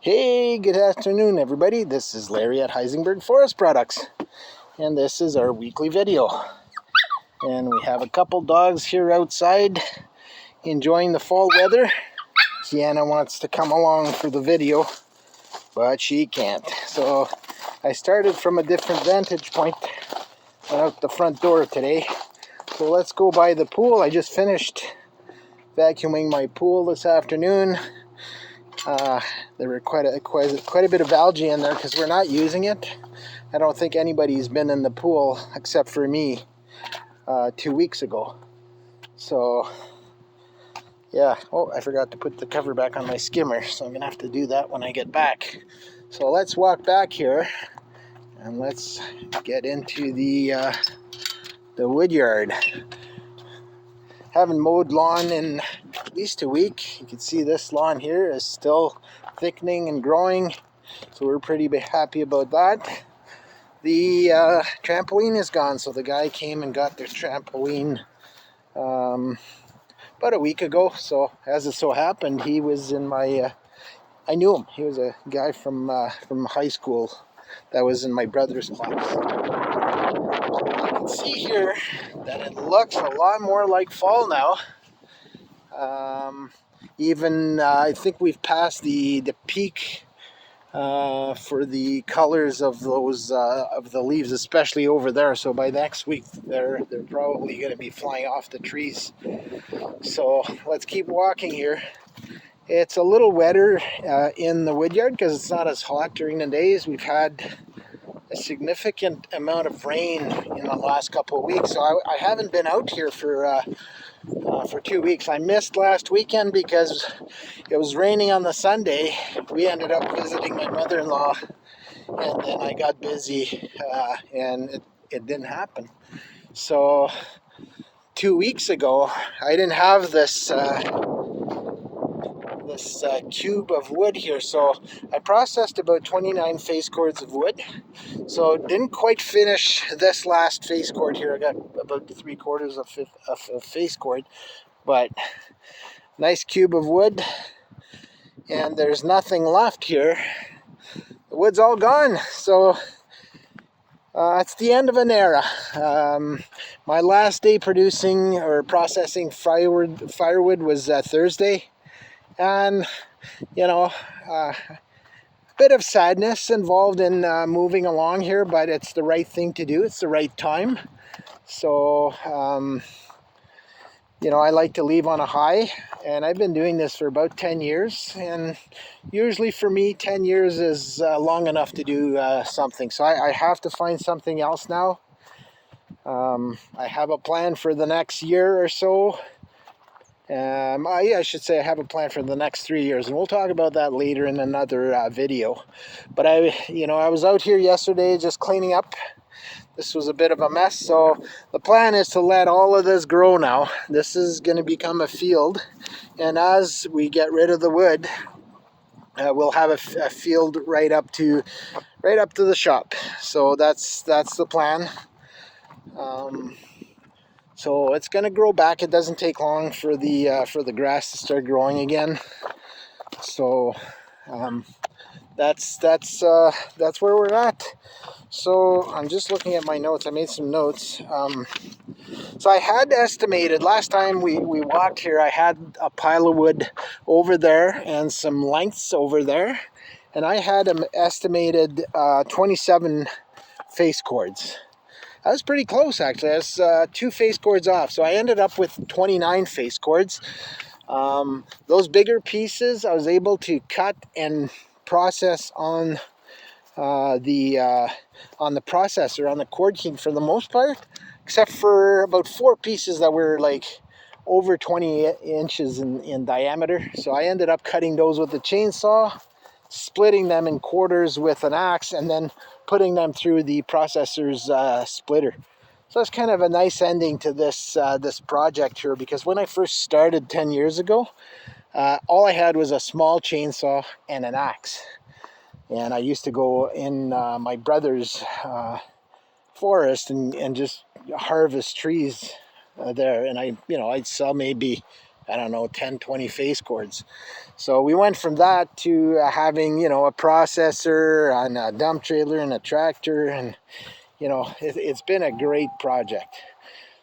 Hey, good afternoon everybody. This is Larry at Heisenberg Forest Products, and this is our weekly video. And we have a couple dogs here outside enjoying the fall weather. Sienna wants to come along for the video, but she can't. So I started from a different vantage point, went out the front door today. So let's go by the pool. I just finished vacuuming my pool this afternoon. There were quite a bit of algae in there because we're not using it. I don't think anybody's been in the pool except for me 2 weeks ago. So yeah, oh, I forgot to put the cover back on my skimmer, so I'm gonna have to do that when I get back. So let's walk back here and let's get into the wood yard. Haven't mowed lawn in at least a week. You can see this lawn here is still thickening and growing, so we're pretty happy about that. The trampoline is gone, so the guy came and got the trampoline about a week ago. So as it so happened, he was in my I knew him. He was a guy from high school that was in my brother's class. You can see here that it looks a lot more like fall now. Even I think we've passed the peak for the colors of those of the leaves, especially over there. So by next week, they're probably going to be flying off the trees. So let's keep walking here. It's a little wetter in the wood yard because it's not as hot during the days. We've had a significant amount of rain in the last couple of weeks, so I haven't been out here for 2 weeks. I missed last weekend because it was raining on the Sunday. We ended up visiting my mother-in-law, and then I got busy and it didn't happen. So 2 weeks ago, I didn't have this cube of wood here, so I processed about 29 face cords of wood. So didn't quite finish this last face cord here. I got about 3/4 of face cord, but nice cube of wood, and there's nothing left here. The wood's all gone, so it's the end of an era. My last day producing or processing firewood was Thursday, and you know, a bit of sadness involved in moving along here, but it's the right thing to do. It's the right time. So you know, I like to leave on a high, and I've been doing this for about 10 years, and usually for me 10 years is long enough to do something. So I have to find something else now. I have a plan for the next year or so. I should say I have a plan for the next 3 years, and we'll talk about that later in another video. But I was out here yesterday just cleaning up. This was a bit of a mess, so the plan is to let all of this grow now. This is going to become a field, and as we get rid of the wood, we'll have a field right up to the shop. So that's the plan. So it's going to grow back. It doesn't take long for the grass to start growing again. So that's where we're at. So I'm just looking at my notes. I made some notes. So I had estimated last time we walked here, I had a pile of wood over there and some lengths over there, and I had estimated 27 face cords. I was pretty close, actually. I was 2 face cords off, so I ended up with 29 face cords. Those bigger pieces I was able to cut and process on the processor, on the cord key for the most part, except for about 4 pieces that were like over 20 inches in diameter. So I ended up cutting those with the chainsaw, splitting them in quarters with an axe, and then putting them through the processor's splitter. So it's kind of a nice ending to this project here, because when I first started 10 years ago, all I had was a small chainsaw and an axe. And I used to go in my brother's forest and just harvest trees there. And I'd sell maybe I don't know, 10, 20 face cords. So we went from that to having, you know, a processor and a dump trailer and a tractor, and you know, it's been a great project.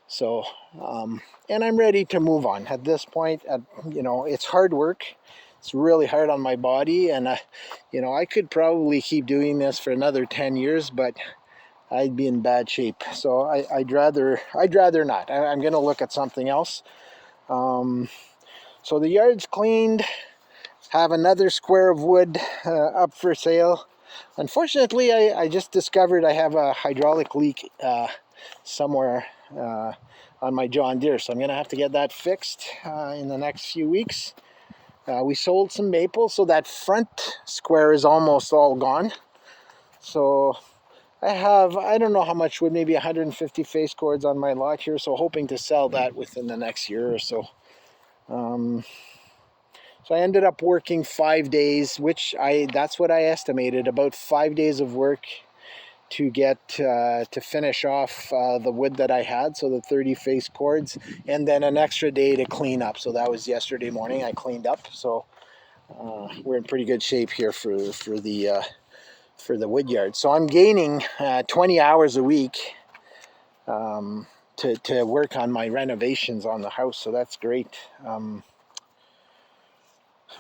So, and I'm ready to move on at this point. You know, it's hard work. It's really hard on my body, and you know, I could probably keep doing this for another 10 years, but I'd be in bad shape. So I'd rather not. I'm going to look at something else. So the yard's cleaned. Have another square of wood up for sale. Unfortunately, I just discovered I have a hydraulic leak somewhere on my John Deere, so I'm going to have to get that fixed in the next few weeks. We sold some maple, so that front square is almost all gone. So I don't know how much wood, maybe 150 face cords on my lot here, so hoping to sell that within the next year or so. So I ended up working 5 days, which that's what I estimated, about 5 days of work to get to finish off the wood that I had, so the 30 face cords, and then an extra day to clean up. So that was yesterday morning. I cleaned up, so we're in pretty good shape here for the wood yard. So I'm gaining 20 hours a week to work on my renovations on the house, so that's great.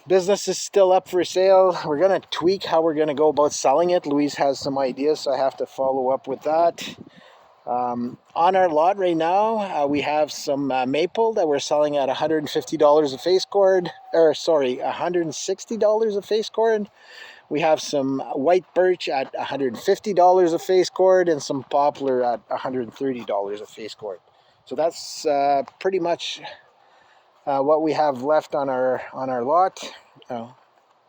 Business is still up for sale. We're going to tweak how we're going to go about selling it. Louise has some ideas, so I have to follow up with that. On our lot right now, we have some maple that we're selling at $150 a face cord, or sorry, $160 a face cord. We have some white birch at $150 a face cord, and some poplar at $130 a face cord. So that's pretty much what we have left on our lot.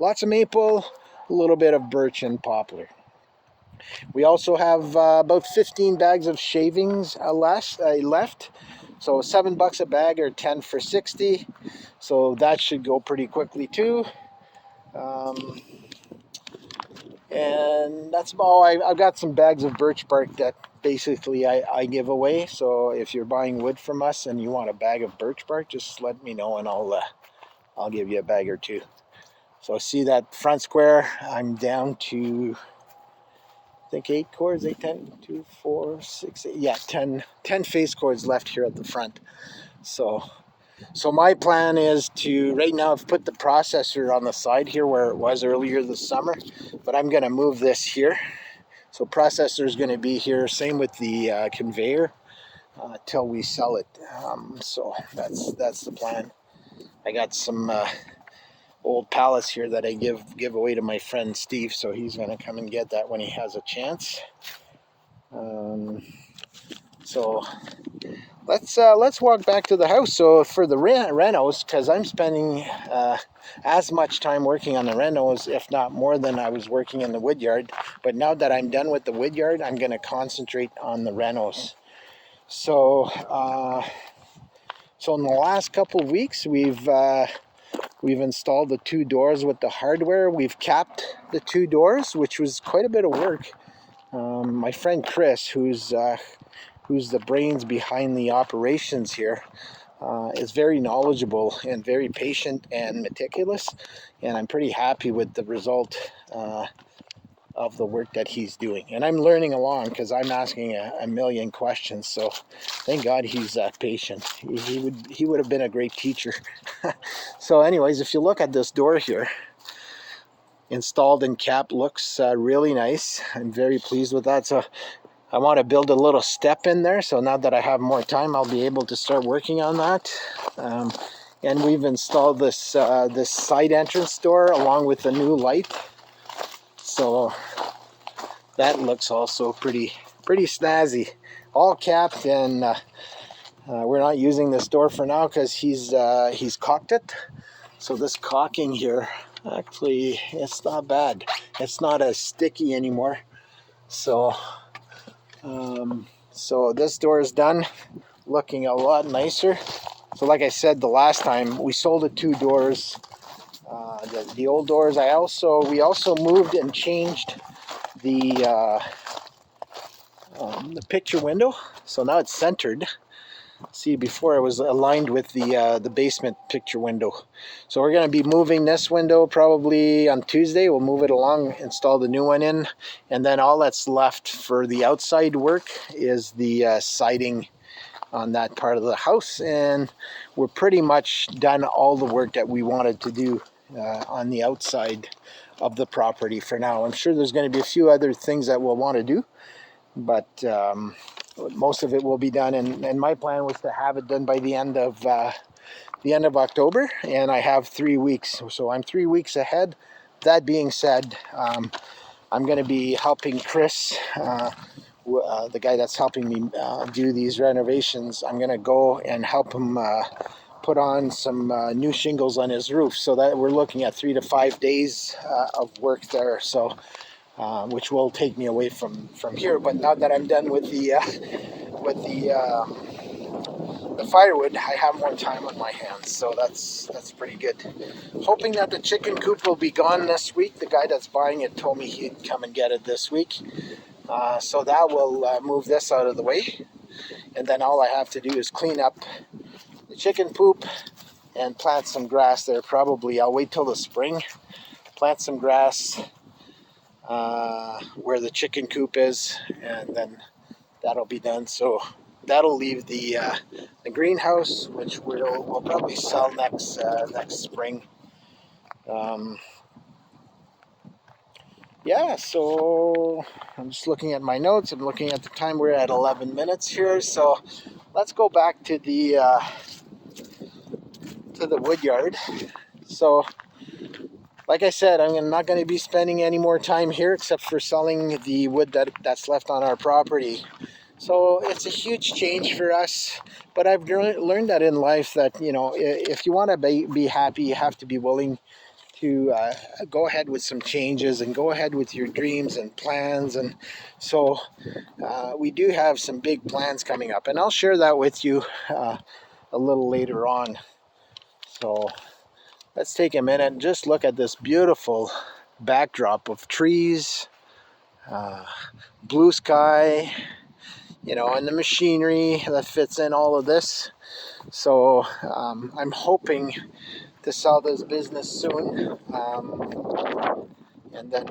Lots of maple, a little bit of birch and poplar. We also have about 15 bags of shavings left. So $7 a bag, or 10 for 60. So that should go pretty quickly too. And that's about. I've got some bags of birch bark that basically I give away. So if you're buying wood from us and you want a bag of birch bark, just let me know and I'll give you a bag or two. So see that front square, I'm down to, I think 8 cords, 8, 10, 2, 4, 6, 8, yeah, 10 face cords left here at the front. So my plan is to, right now I've put the processor on the side here where it was earlier this summer, but I'm gonna move this here. So processor is gonna be here, same with the conveyor, till we sell it. So that's the plan. I got some old pallets here that I give away to my friend Steve, so he's gonna come and get that when he has a chance. So let's walk back to the house. So for the renos, because I'm spending as much time working on the renos, if not more, than I was working in the wood yard. But now that I'm done with the wood yard, I'm gonna concentrate on the renos. So in the last couple of weeks, we've installed the 2 doors with the hardware. We've capped the 2 doors, which was quite a bit of work. My friend Chris, who's the brains behind the operations here, is very knowledgeable and very patient and meticulous, and I'm pretty happy with the result of the work that he's doing. And I'm learning along because I'm asking a million questions, so thank God he's patient. He would have been a great teacher. So anyways, if you look at this door here, installed and capped, looks really nice. I'm very pleased with that. So I want to build a little step in there, so now that I have more time, I'll be able to start working on that. And we've installed this side entrance door along with the new light. So that looks also pretty snazzy. All capped, and we're not using this door for now because he's caulked it. So this caulking here, actually, it's not bad. It's not as sticky anymore. So this door is done, looking a lot nicer. So like I said, the last time we sold the 2 doors, the old doors. We also moved and changed the picture window. So now it's centered. See, before it was aligned with the basement picture window. So we're going to be moving this window probably on Tuesday. We'll move it along, install the new one in, and then all that's left for the outside work is the siding on that part of the house, and we're pretty much done all the work that we wanted to do on the outside of the property for now. I'm sure there's going to be a few other things that we'll want to do, but most of it will be done, and my plan was to have it done by the end of October, and I have 3 weeks, so I'm 3 weeks ahead. That being said, I'm going to be helping Chris, the guy that's helping me do these renovations. I'm going to go and help him put on some new shingles on his roof, so that we're looking at 3 to 5 days of work there. So which will take me away from here. But now that I'm done with the firewood, I have more time on my hands, so that's pretty good. Hoping that the chicken coop will be gone this week. The guy that's buying it told me he'd come and get it this week, so that will move this out of the way, and then all I have to do is clean up the chicken poop and plant some grass there. Probably I'll wait till the spring, plant some grass where the chicken coop is, and then that'll be done. So that'll leave the greenhouse, which we'll probably sell next spring. Yeah, so I'm just looking at my notes. I'm looking at the time. We're at 11 minutes here, so let's go back to the wood yard. So like I said, I'm not going to be spending any more time here except for selling the wood that's left on our property. So it's a huge change for us, but I've learned that in life that, you know, if you want to be happy, you have to be willing to go ahead with some changes and go ahead with your dreams and plans. And so we do have some big plans coming up, and I'll share that with you a little later on. So let's take a minute and just look at this beautiful backdrop of trees, blue sky, you know, and the machinery that fits in all of this. So I'm hoping to sell this business soon, and then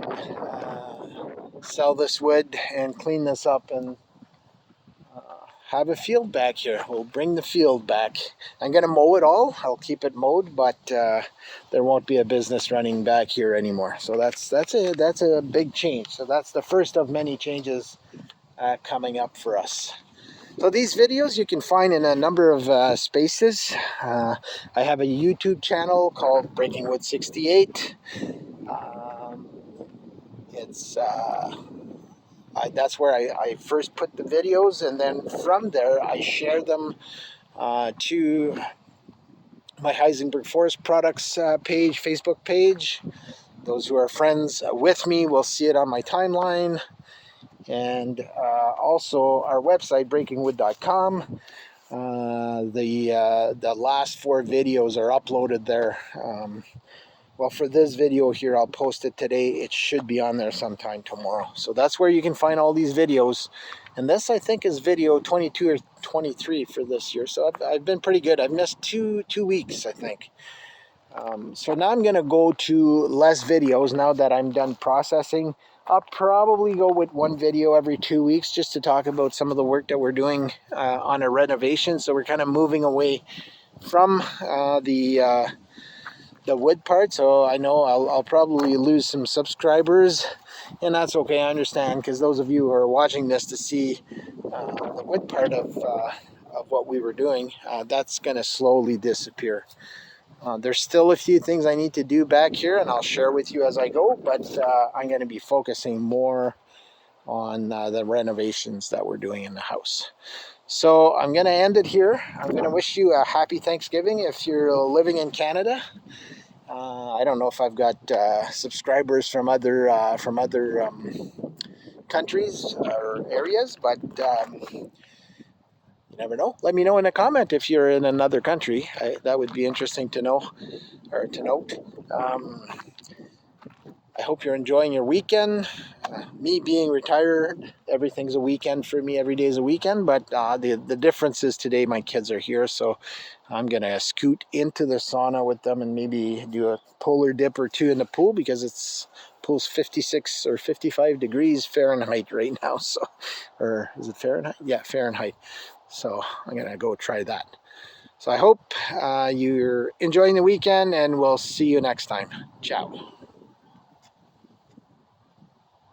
sell this wood and clean this up and have a field back here. We'll bring the field back. I'm going to mow it all. I'll keep it mowed, but there won't be a business running back here anymore. So that's a big change. So that's the first of many changes coming up for us. So these videos you can find in a number of spaces. I have a YouTube channel called Breaking Wood 68. That's where I first put the videos, and then from there I share them to my Heisenberg Forest Products page, Facebook page. Those who are friends with me will see it on my timeline, and also our website, breakingwood.com. The last 4 videos are uploaded there. Well, for this video here, I'll post it today. It should be on there sometime tomorrow. So that's where you can find all these videos. And this, I think, is video 22 or 23 for this year. So I've been pretty good. I've missed two weeks, I think. So now I'm going to go to less videos now that I'm done processing. I'll probably go with 1 video every 2 weeks just to talk about some of the work that we're doing on a renovation. So we're kind of moving away from the wood part, so I know I'll probably lose some subscribers, and that's okay. I understand, because those of you who are watching this to see the wood part of what we were doing, that's going to slowly disappear. There's still a few things I need to do back here, and I'll share with you as I go, but I'm going to be focusing more on the renovations that we're doing in the house. So I'm going to end it here. I'm going to wish you a happy Thanksgiving if you're living in Canada. I don't know if I've got subscribers from other countries or areas, but you never know. Let me know in a comment if you're in another country. That would be interesting to know or to note. I hope you're enjoying your weekend. Me being retired everything's a weekend for me. Every day is a weekend, but the difference is today my kids are here, so I'm gonna scoot into the sauna with them and maybe do a polar dip or two in the pool, because it's pool's 56 or 55 degrees Fahrenheit right now. So, or is it Fahrenheit? Yeah, Fahrenheit. So I'm gonna go try that. So I hope you're enjoying the weekend, and we'll see you next time. Ciao.